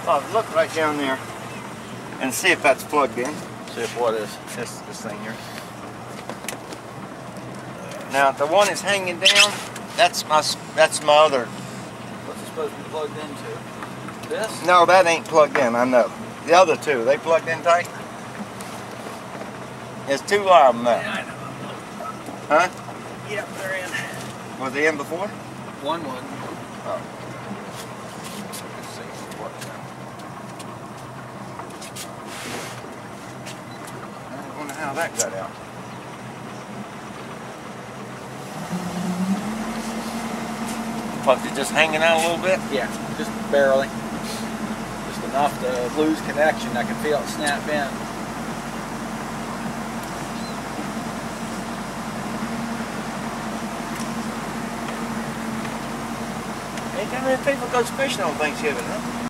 Oh, look right down there and see if that's plugged in. See if what is? This thing here. Now the one that's hanging down, that's my other. What's it supposed to be plugged into? This? No, that ain't plugged in, I know. The other two, they plugged in tight? There's two of them though. Yeah, I know. Huh? Yep, they're in. Was they in before? One. Oh. Let's see what. I wonder how that got out. What, they're just hanging out a little bit? Yeah, just barely. Just enough to lose connection. I can feel it snap in. Ain't that many people goes fishing on Thanksgiving, huh?